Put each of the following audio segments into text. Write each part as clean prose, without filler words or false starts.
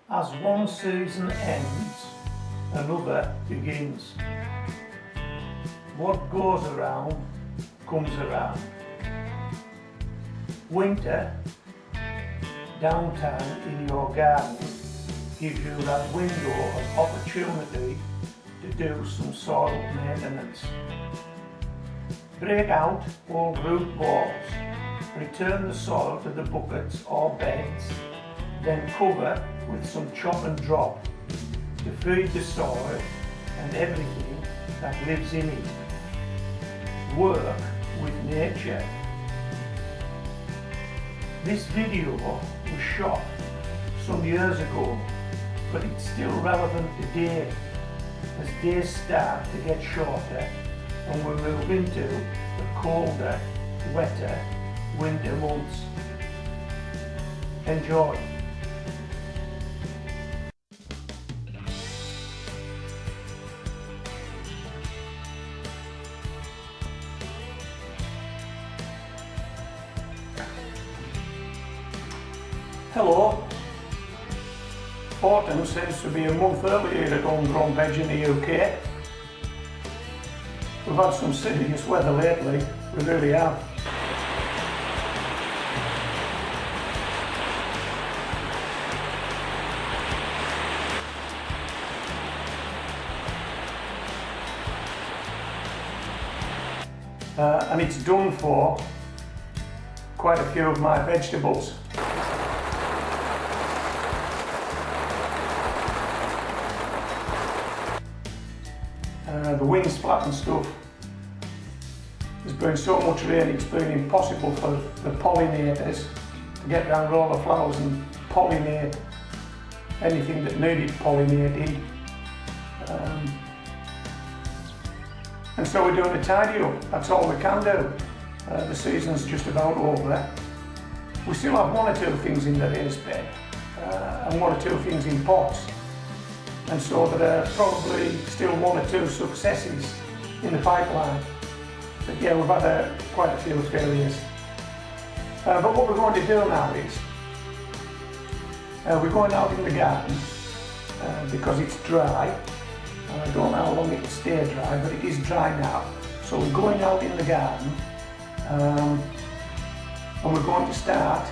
As one season ends, another begins. What goes around comes around. Winter, downtime in your garden, gives you that window of opportunity to do some soil maintenance. Break out old root balls, return the soil to the buckets or beds, then cover with some chop and drop to feed the soil and everything that lives in it. Work with nature. This video was shot some years ago, but it's still relevant today as days start to get shorter and we move into the colder, wetter winter months. Enjoy. Hello. Autumn seems to be a month earlier at homegrown veg in the UK. We've had some serious weather lately, we really have. And it's done for quite a few of my vegetables. The wind's flat and stuff. There's been so much rain it's been impossible for the pollinators to get round all the flowers and pollinate anything that needed pollinating. And so we're doing a tidy up, that's all we can do. The season's just about over. We still have one or two things in the raised bed and one or two things in pots. And so there are probably still one or two successes in the pipeline. But yeah, we've had quite a few failures. But what we're going to do now is, we're going out in the garden because it's dry. And I don't know how long it'll stay dry, but it is dry now. So we're going out in the garden and we're going to start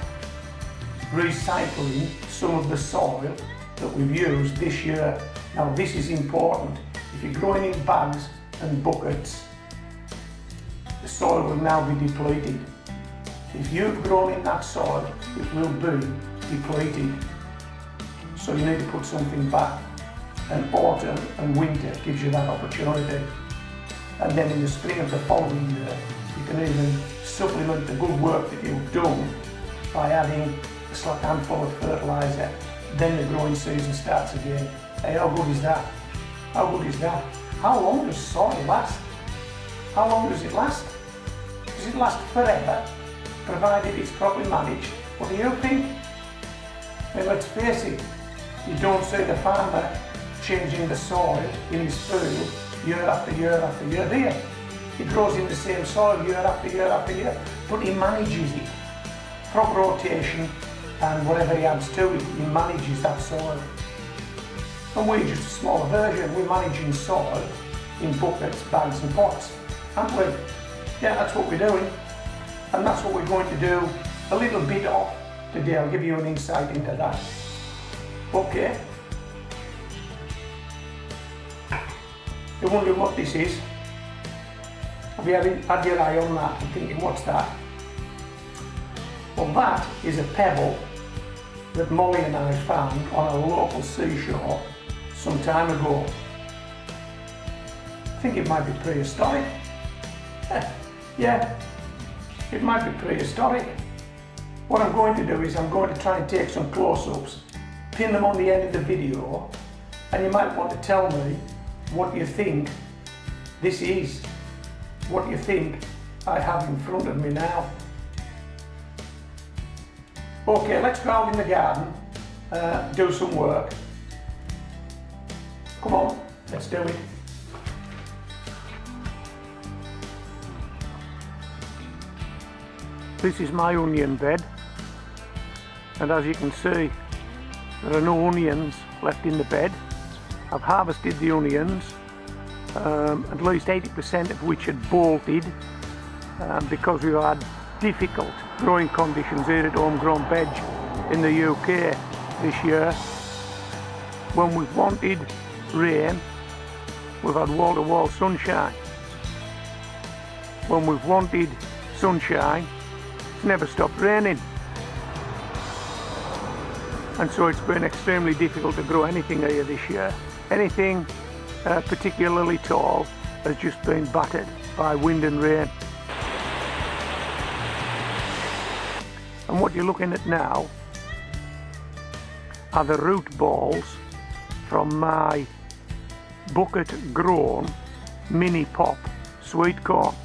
recycling some of the soil that we've used this year. Now this is important. If you're growing in bags and buckets, the soil will now be depleted. If you've grown in that soil, it will be depleted. So you need to put something back. And autumn and winter gives you that opportunity. And then in the spring of the following year, you can even supplement the good work that you've done by adding a slight handful of fertiliser. Then the growing season starts again. Hey, how good is that? How good is that? How long does soil last? How long does it last? Does it last forever, provided it's properly managed? What do you think? I mean, let's face it, you don't see the farmer changing the soil in his field year after year after year, do you? He grows in the same soil year after year after year, but he manages it. Crop rotation and whatever he adds to it, he manages that soil. And we're just a smaller version. We're managing soil in buckets, bags and pots, aren't we? Yeah, that's what we're doing. And that's what we're going to do a little bit of today. I'll give you an insight into that. Okay. You're wondering what this is? Have you had your eye on that and thinking, what's that? Well, that is a pebble that Molly and I found on a local seashore some time ago. I think it might be prehistoric. Yeah, it might be prehistoric. What I'm going to do is I'm going to try and take some close-ups, pin them on the end of the video, and you might want to tell me what you think this is, what you think I have in front of me now. Okay, let's go out in the garden, do some work. Come on, let's do it. This is my onion bed, and as you can see, There are no onions left in the bed. I've harvested the onions, at least 80% of which had bolted because we've had difficult growing conditions here at Homegrown Veg in the UK this year. When we've wanted rain, we've had wall-to-wall sunshine. When we've wanted sunshine, it's never stopped raining. And so it's been extremely difficult to grow anything here this year. Anything particularly tall has just been battered by wind and rain. And what you're looking at now are the root balls from my bucket grown mini pop sweet corn.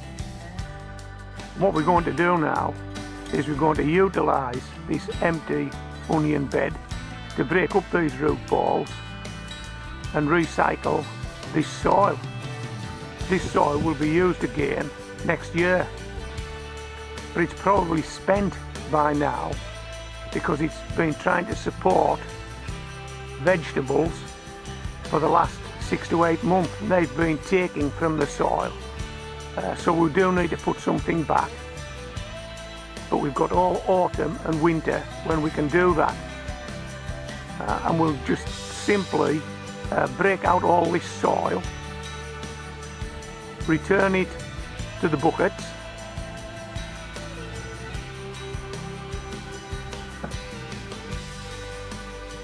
What we're going to do now is we're going to utilise this empty onion bed to break up these root balls and recycle this soil. This soil will be used again next year, but it's probably spent by now because it's been trying to support vegetables for the last 6 to 8 months, and they've been taking from the soil. So we do need to put something back, but we've got all autumn and winter when we can do that. And we'll just simply break out all this soil, return it to the buckets,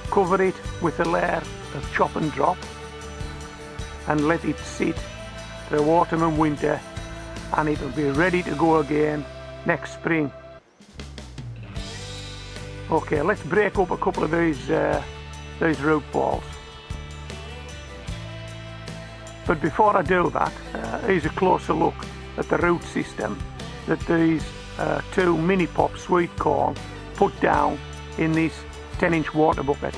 cover it with a layer of chop and drop, and let it sit through autumn and winter, and it'll be ready to go again next spring. Okay, let's break up a couple of these root balls. But before I do that, here's a closer look at the root system that these 2 mini pop sweet corn put down in this 10-inch water bucket.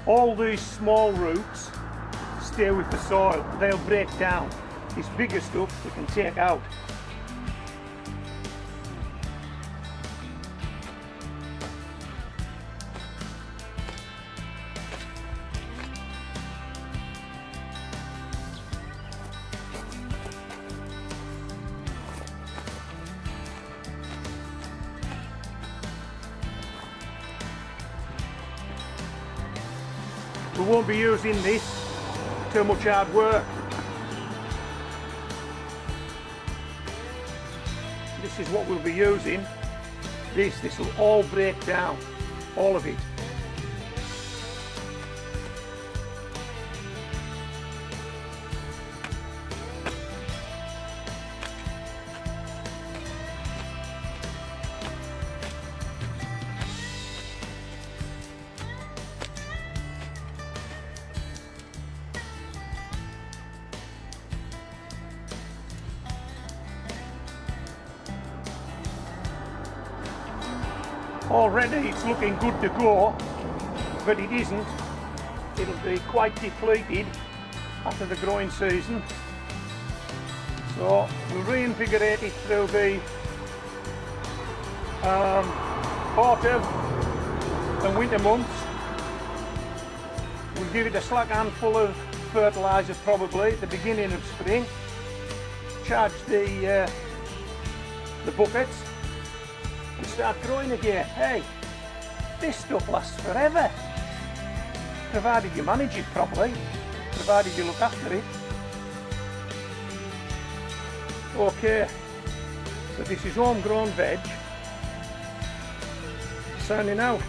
All these small roots stay with the soil, they'll break down. This bigger stuff we can take out. We won't be using this, too much hard work. This is what we'll be using. This will all break down, all of it. Already it's looking good to go, but it isn't. It'll be quite depleted after the growing season. So we'll reinvigorate it through the autumn and winter months. We'll give it a slack handful of fertiliser probably at the beginning of spring. Charge the buckets and start growing again. Hey, this stuff lasts forever, provided you manage it properly, provided you look after it. Okay, so this is Homegrown Veg signing out.